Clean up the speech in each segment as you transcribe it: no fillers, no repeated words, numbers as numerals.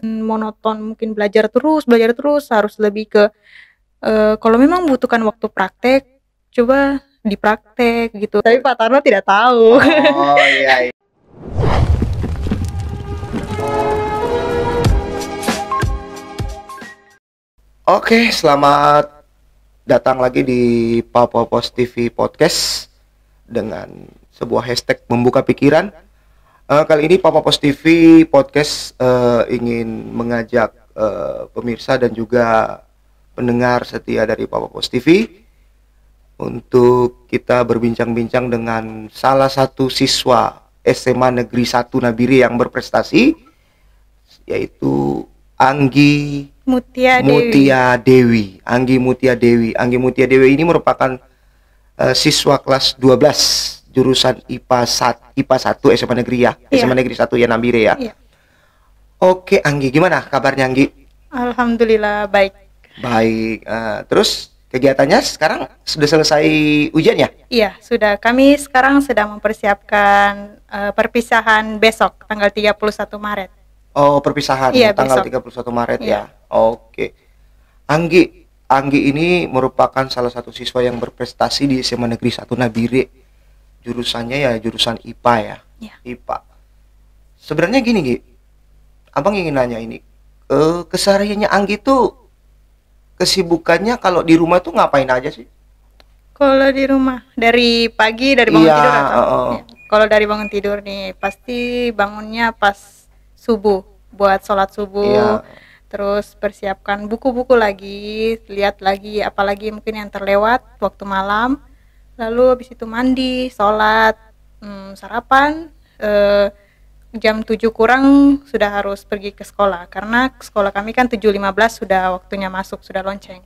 monoton, mungkin belajar terus, harus lebih ke kalau memang membutuhkan waktu praktek, coba dipraktek gitu. Tapi Pak Tarno tidak tahu. Oh iya. Oke, selamat datang lagi di Papa Pos TV Podcast dengan sebuah hashtag membuka pikiran. Kali ini Papa Pos TV Podcast ingin mengajak pemirsa dan juga pendengar setia dari Papa Pos TV untuk kita berbincang-bincang dengan salah satu siswa SMA Negeri 1 Nabire yang berprestasi, yaitu Anggi Mutia Dewi. Anggi Mutia Dewi ini merupakan siswa kelas 12 jurusan IPA 1 SMA Negeri ya. Iya. SMA Negeri 1 ya Nabire ya. Iya. Oke, Anggi, gimana kabarnya Anggi? Alhamdulillah baik. Baik. Terus kegiatannya sekarang sudah selesai ujian ya? Iya, sudah. Kami sekarang sedang mempersiapkan perpisahan besok tanggal 31 Maret. Oh, perpisahan Iya, tanggal besok. 31 Maret Iya. ya. Oke. Anggi ini merupakan salah satu siswa yang berprestasi di SMA Negeri 1 Nabire. Jurusannya ya jurusan IPA ya. Iya. IPA. Sebenarnya gini, Gi. Abang ingin nanya ini. Kesehariannya Anggi tuh kesibukannya kalau di rumah tuh ngapain aja sih? Kalau di rumah dari pagi dari bangun Iya, tidur atau? Iya. Kalau dari bangun tidur nih pasti bangunnya pas subuh buat sholat subuh. Iya. Terus persiapkan buku-buku lagi, lihat lagi apalagi mungkin yang terlewat waktu malam. Lalu habis itu mandi, sholat, sarapan. Jam 7 kurang sudah harus pergi ke sekolah karena sekolah kami kan 7.15 sudah waktunya masuk, sudah lonceng.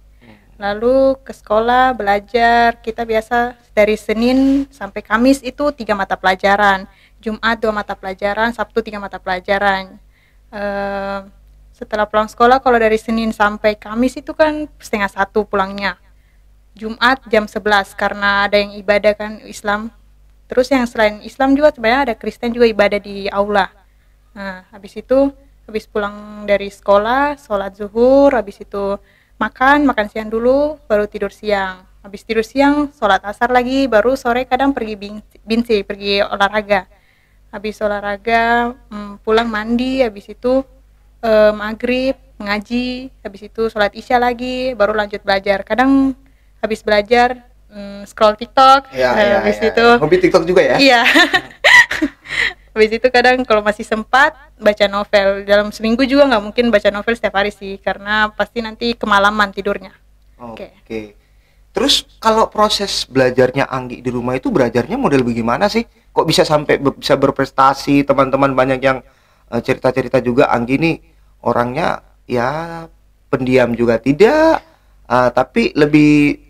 Lalu ke sekolah belajar, kita biasa dari Senin sampai Kamis itu 3 mata pelajaran, Jumat 2 mata pelajaran, Sabtu 3 mata pelajaran. Setelah pulang sekolah, kalau dari Senin sampai Kamis itu kan 12:30 pulangnya. Jumat jam 11 karena ada yang ibadah kan Islam. Terus yang selain Islam juga sebenarnya ada Kristen juga ibadah di aula. Nah, habis pulang dari sekolah, sholat zuhur, habis itu makan siang dulu, baru tidur siang. Habis tidur siang, sholat asar lagi, baru sore kadang pergi binsi, pergi olahraga. Habis olahraga, pulang mandi, habis itu maghrib, ngaji, habis itu sholat isya lagi, baru lanjut belajar. Kadang habis belajar, scroll TikTok, habis itu hobi TikTok juga ya? iya. Habis itu kadang kalau masih sempat baca novel. Dalam seminggu juga nggak mungkin baca novel setiap hari sih, karena pasti nanti kemalaman tidurnya. Oke. Terus kalau proses belajarnya Anggi di rumah itu belajarnya model bagaimana sih? Kok bisa sampai bisa berprestasi? Teman-teman banyak yang cerita-cerita juga Anggi nih orangnya ya pendiam juga tidak, tapi lebih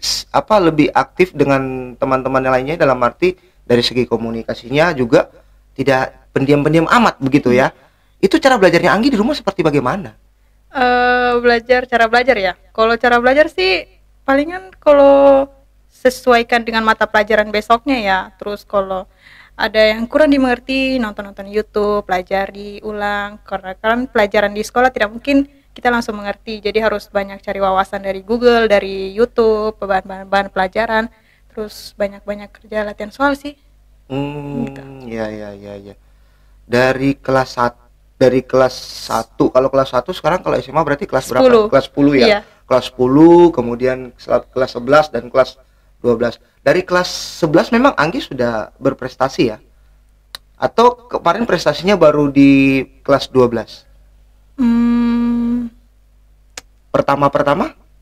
aktif dengan teman-teman lainnya, dalam arti dari segi komunikasinya juga tidak pendiam-pendiam amat begitu ya. Itu cara belajarnya Anggi di rumah seperti bagaimana? Cara belajar ya. Kalau cara belajar sih palingan kalau sesuaikan dengan mata pelajaran besoknya ya. Terus kalau ada yang kurang dimengerti, nonton YouTube, pelajari ulang. Karena kan pelajaran di sekolah tidak mungkin kita langsung mengerti. Jadi harus banyak cari wawasan dari Google, dari YouTube, bahan-bahan pelajaran. Terus banyak-banyak kerja latihan soal sih. Gitu. Ya. Dari kelas 1, kalau kelas 1 sekarang, kalau SMA berarti kelas 10. berapa? Kelas 10 ya. Iya. Kelas 10, kemudian kelas 11 dan kelas 12. Dari kelas 11 memang Anggi sudah berprestasi ya? Atau kemarin prestasinya baru di kelas 12? Pertama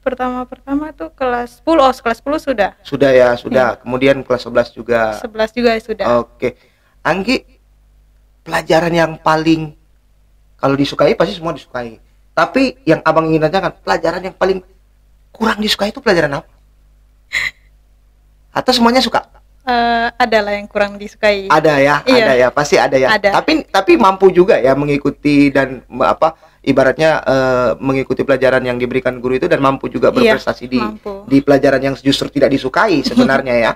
Pertama tuh kelas 10. Oh, kelas 10 sudah. sudah ya, sudah. Kemudian kelas 11 juga. 11 juga sudah. Oke. Anggi, pelajaran yang paling, kalau disukai pasti semua disukai. Tapi yang abang ingin tanyakan, pelajaran yang paling kurang disukai itu pelajaran apa? Atau semuanya suka? Ada lah yang kurang disukai. Ada ya, Iya. ada ya, pasti ada ya. Ada. Tapi mampu juga ya mengikuti dan ibaratnya mengikuti pelajaran yang diberikan guru itu, dan mampu juga Iya, berprestasi mampu. di pelajaran yang justru tidak disukai sebenarnya ya.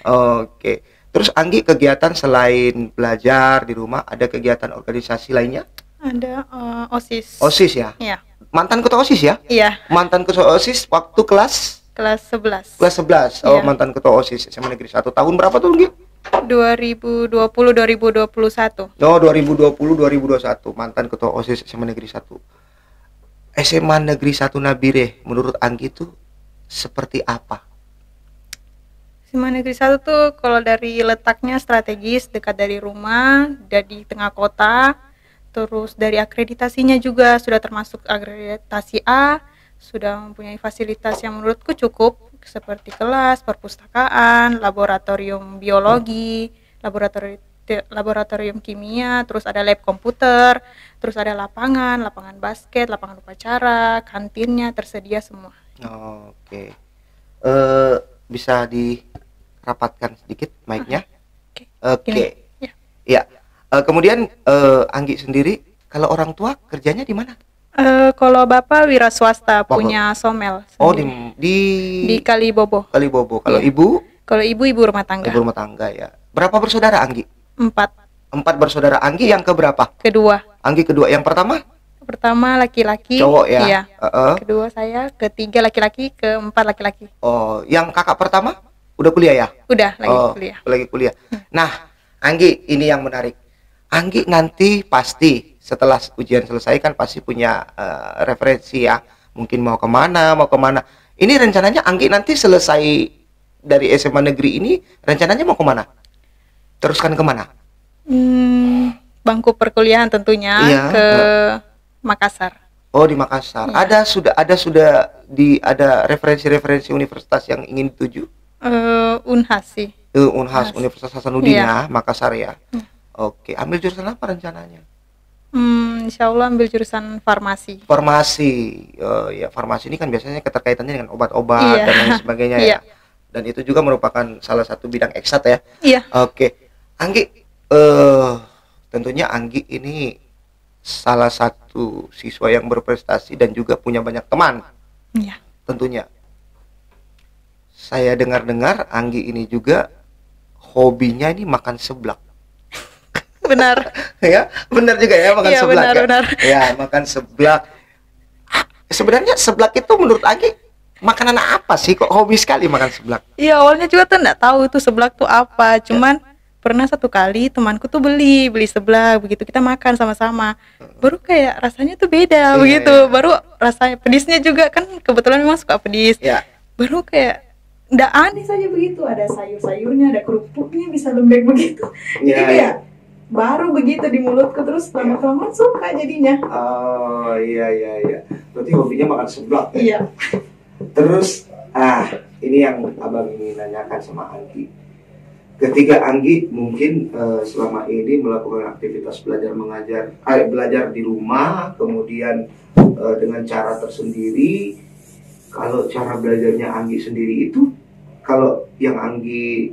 Oke. Terus Anggi kegiatan selain belajar di rumah, ada kegiatan organisasi lainnya? Ada OSIS. OSIS ya. Iya. Mantan ketua OSIS ya? Iya, Mantan ketua OSIS waktu kelas kelas 11. kelas 11. Oh, Iya. mantan ketua OSIS SMA Negeri 1. Tahun berapa tuh, Gi? 2020 2021. Oh, 2020 2021 mantan ketua OSIS SMA Negeri 1. SMA Negeri 1 Nabire menurut Anggi itu seperti apa? SMA Negeri 1 tuh kalau dari letaknya strategis, dekat dari rumah, dan di tengah kota. Terus dari akreditasinya juga sudah termasuk akreditasi A, sudah mempunyai fasilitas yang menurutku cukup seperti kelas, perpustakaan, laboratorium biologi, laboratorium kimia, terus ada lab komputer, terus ada lapangan basket, lapangan upacara, kantinnya tersedia semua. Oke. Bisa dirapatkan sedikit mic-nya? Oke. Oke. Gini, ya. Ya. Kemudian Anggi sendiri kalau orang tua kerjanya di mana? Kalau bapak wira swasta punya somel Oh, sendiri. di Di Kalibobo. Kalibobo. Kalau Iya. ibu Kalau ibu rumah tangga. ibu rumah tangga ya. Berapa bersaudara Anggi? 4. 4 bersaudara. Anggi yang keberapa? Kedua. Anggi kedua. Yang Pertama laki-laki. cowok ya. Iya. Kedua saya, ketiga laki-laki, keempat laki-laki. Oh, yang kakak pertama udah kuliah ya? Udah lagi Oh, kuliah. lagi kuliah. Nah, Anggi, ini yang menarik. Anggi nanti pasti setelah ujian selesai kan pasti punya referensi ya. Mungkin mau kemana. Ini rencananya Anggi nanti selesai dari SMA negeri ini, rencananya mau kemana? Teruskan kemana? Bangku perkuliahan tentunya Iya, ke Makassar. Oh, di Makassar. Iya. Ada referensi-referensi universitas yang ingin dituju. Unhas sih. Unhas, Unhas. Universitas Hasanuddin Iya. ya, Makassar ya. Oke, ambil jurusan apa rencananya? Insya Allah ambil jurusan farmasi. Farmasi. Ya, farmasi ini kan biasanya keterkaitannya dengan obat-obat Iya. dan lain sebagainya Iya. ya. Dan itu juga merupakan salah satu bidang eksat ya. Iya. Oke. Anggi, tentunya Anggi ini salah satu siswa yang berprestasi dan juga punya banyak teman. Iya. Tentunya. Saya dengar-dengar Anggi ini juga hobinya ini makan seblak. Benar. Ya, benar juga ya makan Iya, seblak. benar. Ya, makan seblak. Sebenarnya seblak itu menurut Anggi makanan apa sih kok hobi sekali makan seblak? Iya, awalnya juga tuh nggak tahu itu seblak tuh apa. Cuman pernah satu kali temanku tuh beli seblak begitu, kita makan sama-sama. Baru kayak rasanya tuh beda Iya, begitu. iya. Baru rasanya pedisnya juga kan kebetulan memang suka pedis. Ya. Baru kayak nggak aneh saja begitu, ada sayur-sayurnya, ada kerupuknya, bisa lembek begitu. Iya, Jadi kayak baru begitu di mulutku, terus lama-kelamaan suka jadinya. Oh, iya. Berarti hobinya makan seblak ya? Iya. Terus, ini yang Abang ingin nanyakan sama Anggi. Ketika Anggi mungkin selama ini melakukan aktivitas belajar mengajar, belajar di rumah, kemudian dengan cara tersendiri. Kalau cara belajarnya Anggi sendiri itu, kalau yang Anggi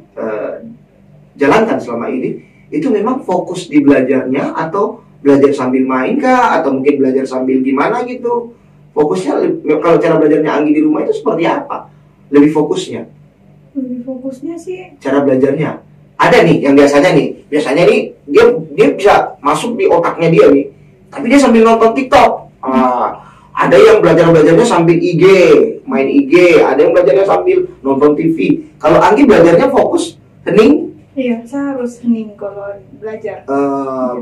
jalankan selama ini, itu memang fokus di belajarnya atau belajar sambil main kah, atau mungkin belajar sambil gimana gitu? Fokusnya, kalau cara belajarnya Anggi di rumah itu seperti apa? Lebih fokusnya? Lebih fokusnya sih Cara belajarnya ada nih yang biasanya nih dia bisa masuk di otaknya dia nih, tapi dia sambil nonton TikTok. Ada yang belajarnya sambil main IG, ada yang belajarnya sambil nonton TV. Kalau Anggi belajarnya fokus hening. iya, saya harus hening kalau belajar.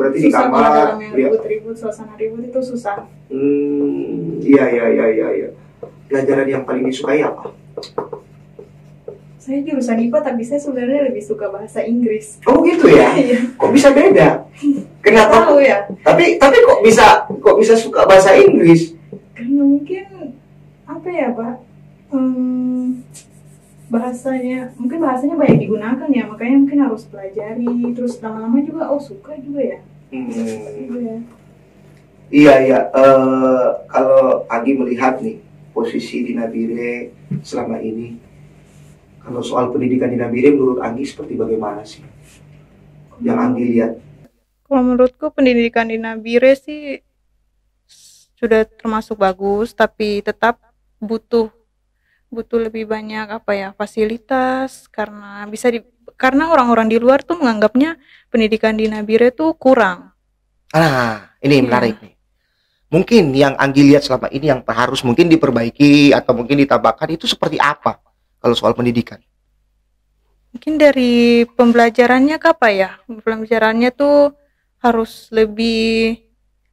Berarti di Susah kalau kamar dalam yang ya. ribut-ribut, suasana ribut itu susah. Iya. Pelajaran yang paling disukai apa? Saya jurusan IPA, tapi saya sebenarnya lebih suka bahasa Inggris. Oh gitu ya? Iya. Kok bisa beda? Kenapa? Tahu ya? Tapi kok bisa suka bahasa Inggris? Karena mungkin apa ya, Pak? Mungkin bahasanya banyak digunakan ya, makanya mungkin harus pelajari. Terus lama-lama juga, suka juga ya. Iya. Kalau Anggi melihat nih posisi di Nabire selama ini, kalau soal pendidikan di Nabire menurut Anggi seperti bagaimana sih yang Anggi lihat? Kalau menurutku pendidikan di Nabire sih sudah termasuk bagus, tapi tetap butuh lebih banyak fasilitas, karena orang-orang di luar tuh menganggapnya pendidikan di Nabire tuh kurang. Ini Iya. menarik nih. Mungkin yang Anggi lihat selama ini yang harus mungkin diperbaiki atau mungkin ditambahkan itu seperti apa kalau soal pendidikan? Mungkin dari pembelajarannya ke apa ya? Pembelajarannya tuh harus lebih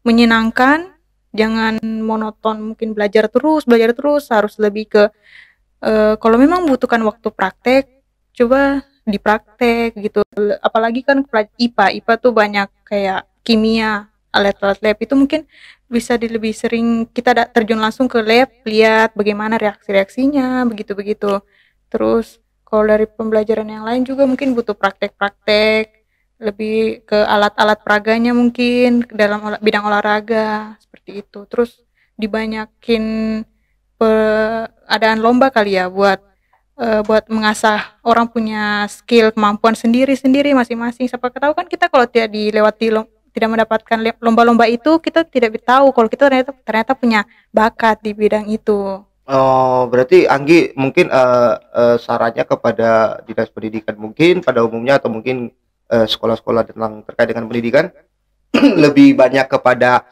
menyenangkan, jangan monoton mungkin belajar terus, harus lebih ke kalau memang butuhkan waktu praktek, coba dipraktek gitu. Apalagi kan IPA tuh banyak kayak kimia, alat-alat lab itu mungkin bisa lebih sering kita terjun langsung ke lab, lihat bagaimana reaksi-reaksinya, begitu-begitu. Terus kalau dari pembelajaran yang lain juga mungkin butuh praktek-praktek, lebih ke alat-alat peraganya mungkin dalam bidang olahraga seperti itu. Terus dibanyakin adaan lomba kali ya buat mengasah orang punya skill kemampuan sendiri-sendiri masing-masing. Siapa tahu kan kita kalau tidak tidak mendapatkan lomba-lomba itu kita tidak tahu kalau kita ternyata punya bakat di bidang itu. Oh, berarti Anggi mungkin sarannya kepada dinas pendidikan mungkin pada umumnya atau mungkin sekolah-sekolah tentang terkait dengan pendidikan lebih banyak kepada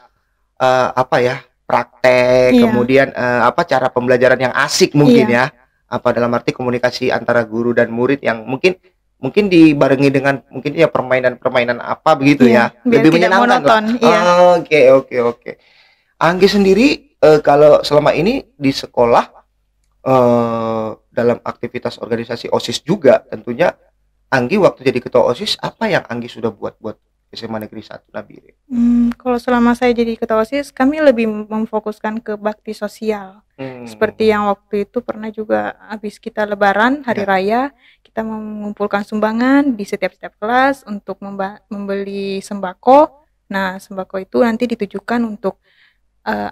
apa ya, praktek, Iya, kemudian apa cara pembelajaran yang asik mungkin iya, ya. Apa dalam arti komunikasi antara guru dan murid yang mungkin mungkin dibarengi dengan mungkin ya permainan-permainan apa begitu iya, ya. biar Lebih tidak menyenangkan lah. monoton. Iya. Oke, oke, oke. Anggi sendiri kalau selama ini di sekolah dalam aktivitas organisasi OSIS juga tentunya Anggi waktu jadi ketua OSIS apa yang Anggi sudah buat SMA Negeri 1 Nabire? Kalau selama saya jadi ketua OSIS, kami lebih memfokuskan ke bakti sosial. Seperti yang waktu itu pernah juga habis kita lebaran, hari Ya. raya, kita mengumpulkan sumbangan di setiap kelas untuk membeli sembako. Nah, sembako itu nanti ditujukan untuk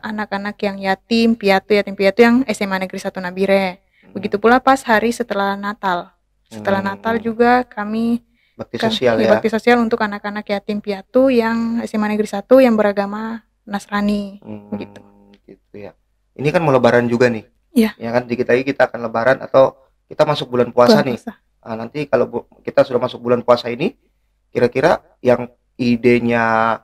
anak-anak yang yatim piatu yang SMA Negeri 1 Nabire. Begitu pula pas hari setelah Natal. Setelah Natal juga kami Bakti sosial ya, ya. bakti sosial untuk anak-anak yatim piatu yang SMA Negeri 1 yang beragama Nasrani begitu. Gitu ya. Ini kan mau lebaran juga nih. Iya, Ya kan dikit lagi kita akan lebaran atau kita masuk bulan puasa bulan nih. puasa. Nanti kalau kita sudah masuk bulan puasa ini, kira-kira yang idenya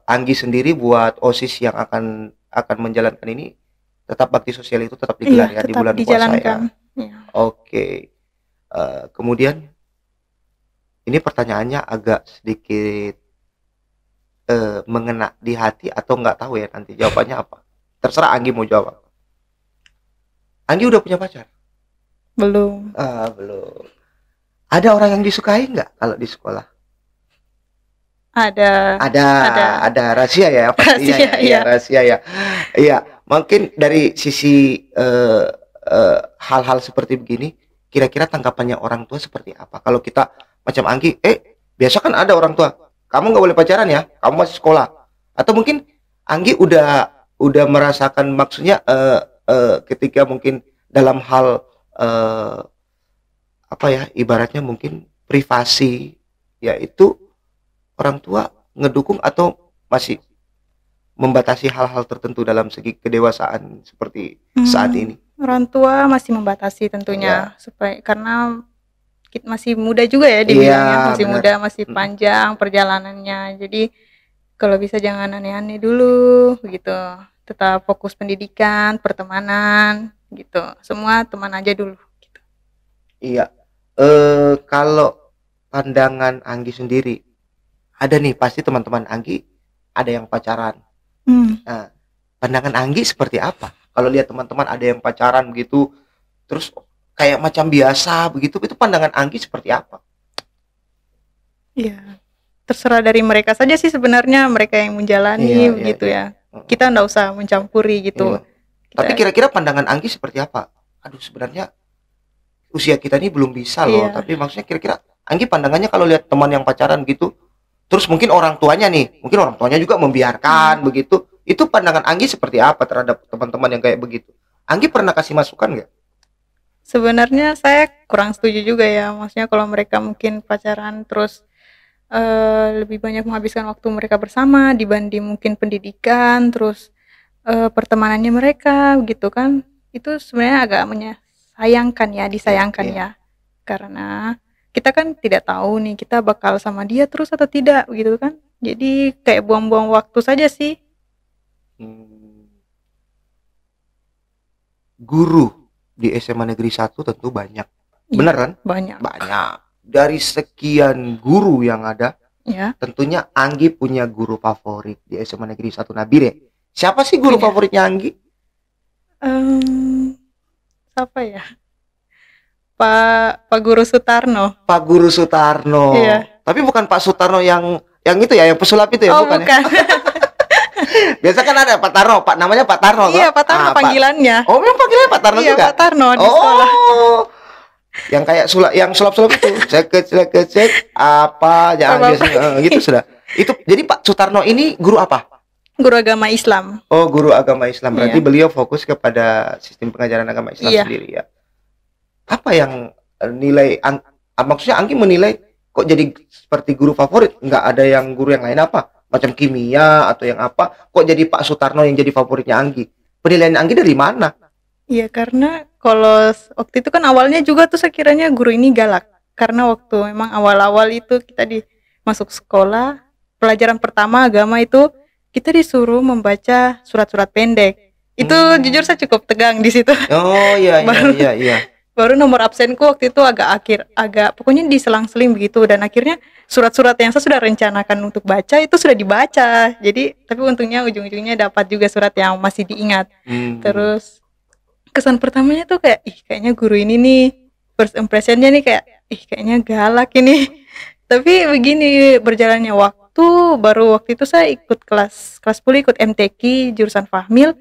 Anggi sendiri buat OSIS yang akan menjalankan ini tetap bakti sosial itu tetap Iya, digelar ya di tetap bulan puasa ya. dijalankan. Iya. Oke. Kemudian ini pertanyaannya agak sedikit mengena di hati atau nggak tahu ya nanti jawabannya apa. Terserah Anggi mau jawab. Anggi udah punya pacar? Belum. Belum. Ada orang yang disukai nggak kalau di sekolah? Ada Ada, ada ada rahasia ya pastinya rahasia ya. Iya, ya. rahasia ya. Iya, mungkin dari sisi hal-hal seperti begini, kira-kira tanggapannya orang tua seperti apa? Kalau kita macam Anggi, biasa kan ada orang tua, kamu nggak boleh pacaran ya, kamu masih sekolah. Atau mungkin Anggi udah merasakan maksudnya ketika mungkin dalam hal apa ya, ibaratnya mungkin privasi, yaitu orang tua ngedukung atau masih membatasi hal-hal tertentu dalam segi kedewasaan seperti saat ini. Orang tua masih membatasi tentunya supaya karena kita masih muda juga ya di Iya, bidangnya, masih benar. muda, masih panjang perjalanannya. Jadi kalau bisa jangan aneh-aneh dulu gitu. Tetap fokus pendidikan, pertemanan gitu. Semua teman aja dulu gitu. Iya. Kalau pandangan Anggi sendiri, ada nih pasti teman-teman Anggi ada yang pacaran. Nah, pandangan Anggi seperti apa? Kalau lihat teman-teman ada yang pacaran begitu, terus kayak macam biasa begitu, itu pandangan Anggi seperti apa? Iya. Terserah dari mereka saja sih sebenarnya, mereka yang menjalani Iya, begitu iya. ya. Kita nggak usah mencampuri gitu. Iya. Tapi kira-kira pandangan Anggi seperti apa? Aduh, sebenarnya usia kita ini belum bisa loh, Iya. tapi maksudnya kira-kira Anggi pandangannya kalau lihat teman yang pacaran gitu, terus mungkin orang tuanya nih, mungkin orang tuanya juga membiarkan begitu, itu pandangan Anggi seperti apa terhadap teman-teman yang kayak begitu? Anggi pernah kasih masukan nggak? Sebenarnya saya kurang setuju juga ya. Maksudnya kalau mereka mungkin pacaran terus lebih banyak menghabiskan waktu mereka bersama dibanding mungkin pendidikan, terus pertemanannya mereka gitu kan. Itu sebenarnya agak menyayangkan ya, disayangkan Iya. ya. Karena kita kan tidak tahu nih kita bakal sama dia terus atau tidak gitu kan. Jadi kayak buang-buang waktu saja sih. Hmm. Guru di SMA Negeri 1 tentu banyak. Benar kan? Banyak. Banyak. Dari sekian guru yang ada, Ya. tentunya Anggi punya guru favorit di SMA Negeri 1 Nabire. Siapa sih guru Punya. favoritnya Anggi? Siapa ya? Pak Guru Sutarno. Pak Guru Sutarno. Iya. Tapi bukan Pak Sutarno yang itu ya, yang pesulap itu ya, Oh, bukan ya? bukan. Biasa kan ada Pak Tarno, Pak namanya Pak Tarno. Iya, toh? Pak Tarno panggilannya. Oh, memang panggilannya Pak Tarno Iya, juga. Pak Tarno di sekolah. Yang kayak sulap-sulap itu. Cek apa jangan Apa-apa. biasanya gitu sudah. Itu jadi Pak Sutarno ini guru apa? Guru agama Islam. Oh, guru agama Islam. Berarti Iya. beliau fokus kepada sistem pengajaran agama Islam Iya. sendiri ya. Apa yang maksudnya Anggi menilai kok jadi seperti guru favorit? Nggak ada yang guru yang lain apa? Macam kimia atau yang apa? Kok jadi Pak Sutarno yang jadi favoritnya Anggi? Penilaian Anggi dari mana? Iya, karena kalau waktu itu kan awalnya juga tuh saya kiranya guru ini galak. Karena waktu memang awal-awal itu kita masuk sekolah, pelajaran pertama agama itu kita disuruh membaca surat-surat pendek. Itu jujur saya cukup tegang di situ. Oh iya Baru- iya. Baru nomor absenku waktu itu agak pokoknya diselang-seling begitu, dan akhirnya surat-surat yang saya sudah rencanakan untuk baca itu sudah dibaca. Jadi tapi untungnya ujung-ujungnya dapat juga surat yang masih diingat. Terus kesan pertamanya tuh kayak kayaknya guru ini nih, first impressionnya nih kayak kayaknya galak ini. Tapi begini berjalannya waktu, baru waktu itu saya ikut kelas 10 ikut MTQ jurusan Fahmil.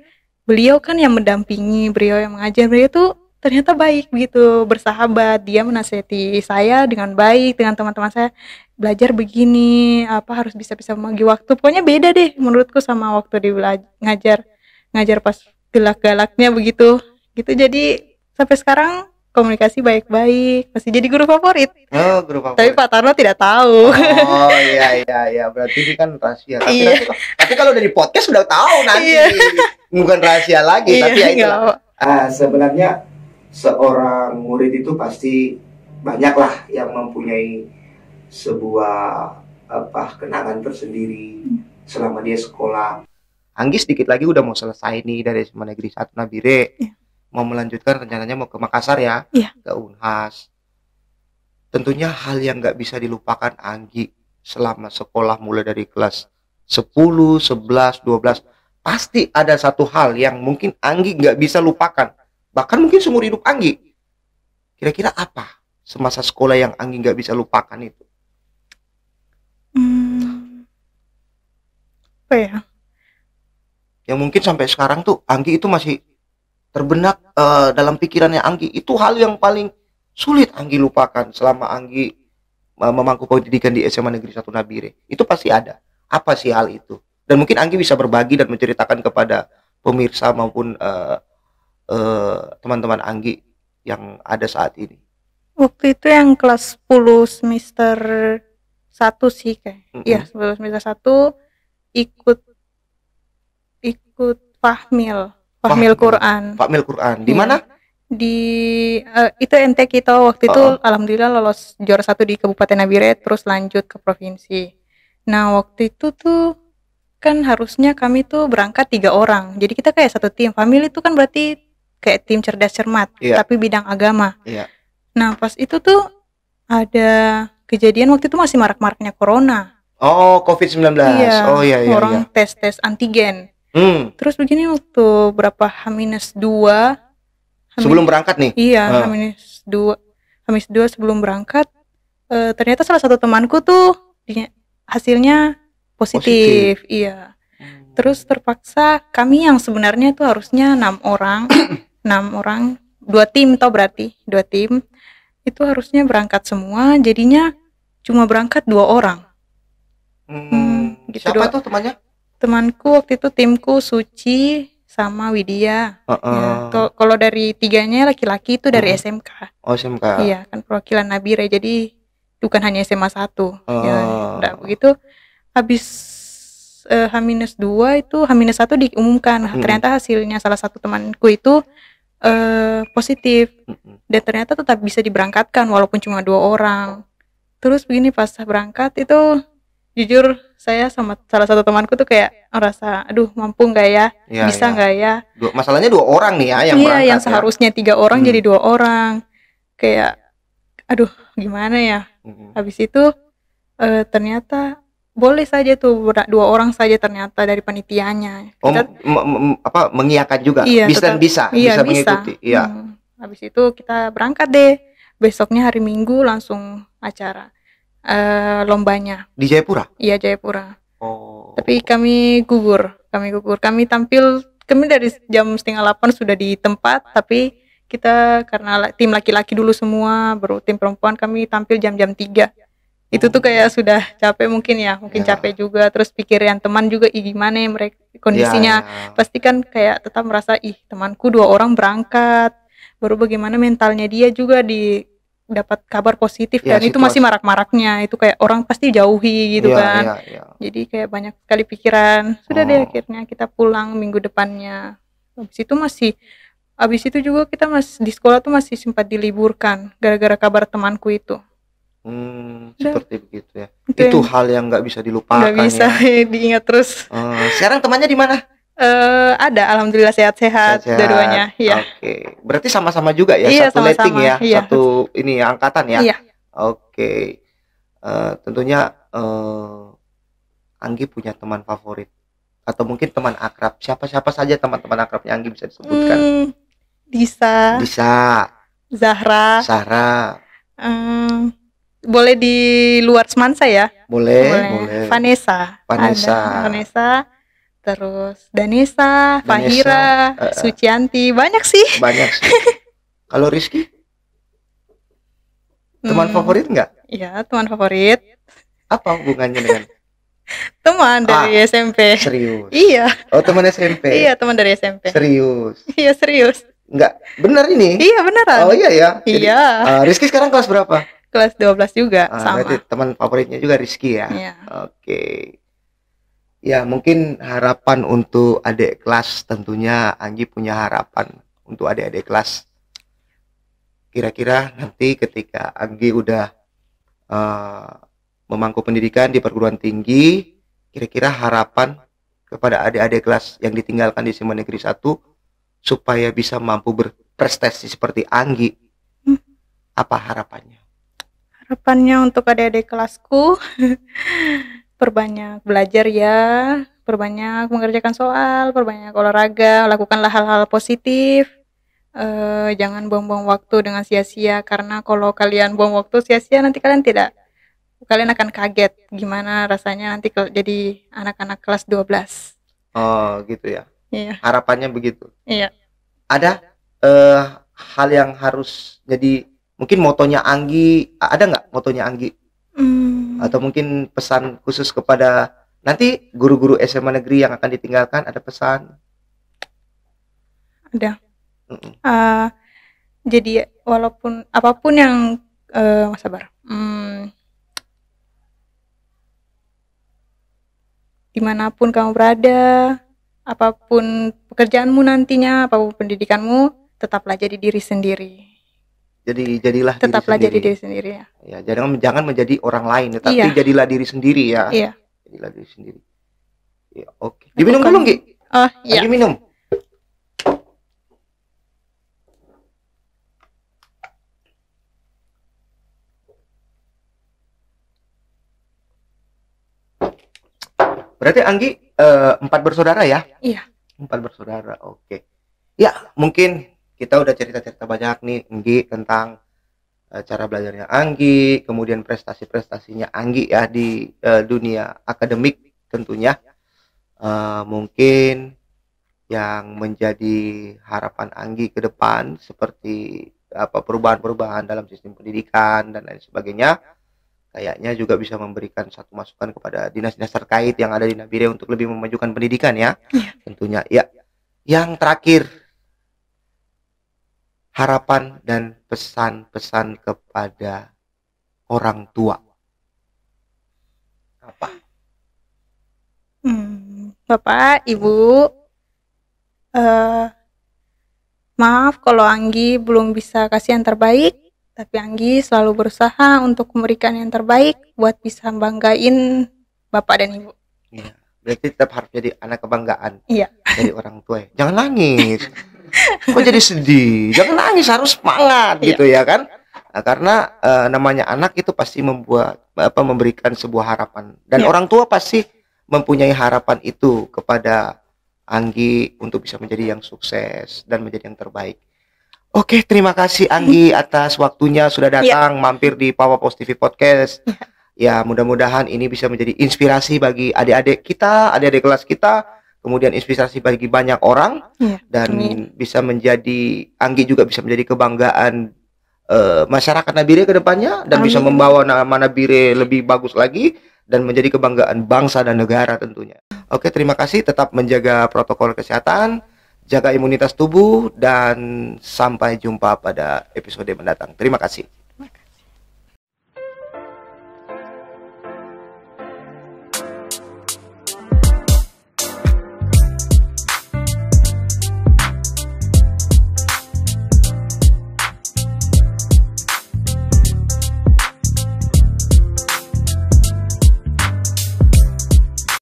Beliau kan yang mendampingi, beliau yang mengajar, beliau tuh ternyata baik begitu, bersahabat. Dia menasihati saya dengan baik, dengan teman-teman saya, belajar begini, apa harus bisa-bisa membagi waktu. Pokoknya beda deh menurutku sama waktu ngajar pas galak-galaknya begitu. Gitu. Jadi sampai sekarang komunikasi baik-baik, masih jadi guru favorit. Oh, guru favorit. Tapi Pak Tarno tidak tahu. Oh iya. Berarti ini kan rahasia. Iya. Tapi kalau dari podcast sudah tahu nanti. Iya. Bukan rahasia lagi, tapi ya Iya, itulah. nggak apa. Sebenarnya seorang murid itu pasti banyaklah yang mempunyai sebuah kenangan tersendiri selama dia sekolah. Anggi sedikit lagi udah mau selesai nih dari SMA Negeri 1 Nabire. Iya. Mau melanjutkan rencananya mau ke Makassar ya, Iya. ke Unhas. Tentunya hal yang nggak bisa dilupakan Anggi selama sekolah mulai dari kelas 10, 11, 12. Pasti ada satu hal yang mungkin Anggi nggak bisa lupakan. Bahkan mungkin seumur hidup Anggi. Kira-kira apa semasa sekolah yang Anggi nggak bisa lupakan itu? Apa ya? Yang mungkin sampai sekarang tuh Anggi itu masih terbenak dalam pikirannya Anggi. Itu hal yang paling sulit Anggi lupakan selama Anggi memangku pendidikan di SMA Negeri 1 Nabire. Itu pasti ada. Apa sih hal itu? Dan mungkin Anggi bisa berbagi dan menceritakan kepada pemirsa maupun teman-teman Anggi yang ada saat ini. Waktu itu yang kelas 10 semester 1 sih kayak. Iya, sebelum semester 1 ikut Fahmil Quran. Fahmil Quran. Di Iya. mana? Di itu NTQ kita waktu itu alhamdulillah lolos juara 1 di Kabupaten Nabire, terus lanjut ke provinsi. Nah, waktu itu tuh kan harusnya kami tuh berangkat 3 orang. Jadi kita kayak satu tim. Fahmil itu kan berarti kayak tim cerdas cermat, Iya. tapi bidang agama. Iya. Nah, pas itu tuh ada kejadian waktu itu masih marak-maraknya corona. Oh, COVID-19. Iya. Oh iya. Orang tes antigen. Terus begini waktu berapa H-2 Sebelum berangkat nih. Iya, H-2 sebelum berangkat ternyata salah satu temanku tuh hasilnya positif. Iya. Terus terpaksa kami yang sebenarnya tuh harusnya 6 orang 2 tim tau berarti 2 tim itu harusnya berangkat semua, jadinya cuma berangkat 2 orang. Gitu. Siapa tuh temannya? Temanku waktu itu timku Suci sama Widya. Ya, kalau dari 3-nya laki-laki itu dari SMK. Oh, SMK. Iya, kan perwakilan Nabire, jadi bukan hanya SMA 1. Ya, udah begitu habis H-2 itu H-1 diumumkan. Ternyata hasilnya salah satu temanku itu positif. Dan ternyata tetap bisa diberangkatkan walaupun cuma 2 orang. Terus begini pas berangkat itu jujur saya sama salah satu temanku tuh kayak ngerasa aduh mampu nggak ya, Iya, bisa iya. nggak ya. Masalahnya 2 orang nih ya yang Iya, berangkat yang ya. seharusnya 3 orang Hmm. jadi 2 orang. Kayak aduh gimana ya. Mm-mm. Habis itu ternyata boleh saja tuh 2 orang saja ternyata dari panitianya. Oh, Kita mengiyakan juga. iya Bisa tetap bisa iya bisa bisa. mengikuti. Iya. Habis itu kita berangkat deh. Besoknya hari Minggu langsung acara lombanya. Di Jayapura. Iya Jayapura. Oh. Tapi kami gugur. Kami tampil, kami dari jam 7:30 sudah di tempat, tapi kita karena tim laki-laki dulu semua, baru tim perempuan kami tampil jam-jam 3. Itu tuh kayak sudah capek mungkin ya, mungkin Ya. capek juga, terus pikiran teman juga, gimana ya mereka kondisinya. Ya. Pasti kan kayak tetap merasa, temanku 2 orang berangkat, baru bagaimana mentalnya dia juga dapat kabar positif, Ya, dan itu situasi. masih marak-maraknya, itu kayak orang pasti jauhi gitu Iya, kan. iya, iya. Jadi kayak banyak sekali pikiran. Sudah deh Oh. akhirnya kita pulang minggu depannya. Habis itu juga kita di sekolah tuh masih sempat diliburkan gara-gara kabar temanku itu. Udah. Seperti begitu ya. Itu Itu yang hal yang nggak bisa dilupakan nggak bisa ya. diingat terus. Sekarang temannya di mana? Ada, alhamdulillah sehat-sehat Sehat. dua-duanya. Iya. Oke. Berarti sama-sama juga ya, Iya, satu letting sama-sama. ya, Iya. satu ini ya, angkatan ya. Iya. Oke. Tentunya Anggi punya teman favorit atau mungkin teman akrab. Siapa saja teman-teman akrabnya Anggi bisa disebutkan? Disa, Zahra, Zahra. Boleh di luar Semansa ya? boleh. Vanessa. Ada Vanessa. Terus Danesa, Fahira, Sucianti, banyak sih. Banyak sih. Kalau Rizky? Teman favorit enggak? Iya, teman favorit. Apa hubungannya dengan? Teman dari SMP. Serius? Iya. Oh, teman SMP? Iya, teman dari SMP. Serius? Iya, serius. Enggak, benar ini? Iya, beneran. Oh iya ya? Iya. Rizky sekarang kelas berapa? Kelas 12 juga, sama. Berarti teman favoritnya juga Rizky ya? Iya. Oke. Ya, mungkin harapan untuk adik kelas, tentunya Anggi punya harapan untuk adik-adik kelas. Kira-kira nanti ketika Anggi udah memangku pendidikan di perguruan tinggi, kira-kira harapan kepada adik-adik kelas yang ditinggalkan di SMA Negeri 1 supaya bisa mampu berprestasi seperti Anggi, apa harapannya? Harapannya untuk adik-adik kelasku perbanyak belajar ya, perbanyak mengerjakan soal, perbanyak olahraga, lakukanlah hal-hal positif. Jangan buang-buang waktu dengan sia-sia, karena kalau kalian buang waktu sia-sia nanti kalian akan kaget gimana rasanya nanti jadi anak-anak kelas 12. Oh gitu ya. Iya. Harapannya begitu. Iya. Ada hal yang harus jadi mungkin motonya Anggi, ada nggak motonya Anggi? Atau mungkin pesan khusus kepada nanti guru-guru SMA negeri yang akan ditinggalkan, ada pesan? Ada. Jadi walaupun apapun yang sabar. Dimanapun kamu berada, apapun pekerjaanmu nantinya, apapun pendidikanmu, tetaplah jadi diri sendiri. Jadilah tetaplah diri jadi diri sendiri ya. Ya, jangan menjadi orang lain, tetapi Iya. jadilah diri sendiri ya. Iya. Jadilah diri sendiri. Ya, oke. Diminum dulu, Gi. Oh, iya. Lagi minum. Berarti Anggi 4 bersaudara ya? Iya. 4 bersaudara, oke. Ya, mungkin kita udah cerita-cerita banyak nih, Anggi, tentang cara belajarnya Anggi, kemudian prestasi-prestasinya Anggi ya di dunia akademik tentunya. Mungkin yang menjadi harapan Anggi ke depan seperti perubahan-perubahan dalam sistem pendidikan dan lain sebagainya, kayaknya juga bisa memberikan satu masukan kepada dinas-dinas terkait yang ada di Nabire untuk lebih memajukan pendidikan ya. Iya. Tentunya ya. Yang terakhir, harapan dan pesan-pesan kepada orang tua apa? Bapak, Ibu, maaf kalau Anggi belum bisa kasih yang terbaik, tapi Anggi selalu berusaha untuk memberikan yang terbaik buat bisa banggain bapak dan ibu. Iya. Berarti tetap harus jadi anak kebanggaan Iya. dari orang tua. Jangan nangis. Kok jadi sedih? Jangan nangis, harus semangat gitu ya kan? Nah, karena namanya anak itu pasti memberikan sebuah harapan, dan orang tua pasti mempunyai harapan itu kepada Anggi untuk bisa menjadi yang sukses dan menjadi yang terbaik. Oke, terima kasih Anggi atas waktunya sudah datang mampir di Papa Pos TV Podcast. Ya, mudah-mudahan ini bisa menjadi inspirasi bagi adik-adik kita, adik-adik kelas kita, kemudian inspirasi bagi banyak orang, dan bisa menjadi, Anggi juga bisa menjadi kebanggaan masyarakat Nabire ke depannya, dan bisa membawa nama Nabire lebih bagus lagi dan menjadi kebanggaan bangsa dan negara tentunya. Oke, terima kasih, tetap menjaga protokol kesehatan, jaga imunitas tubuh, dan sampai jumpa pada episode mendatang. Terima kasih.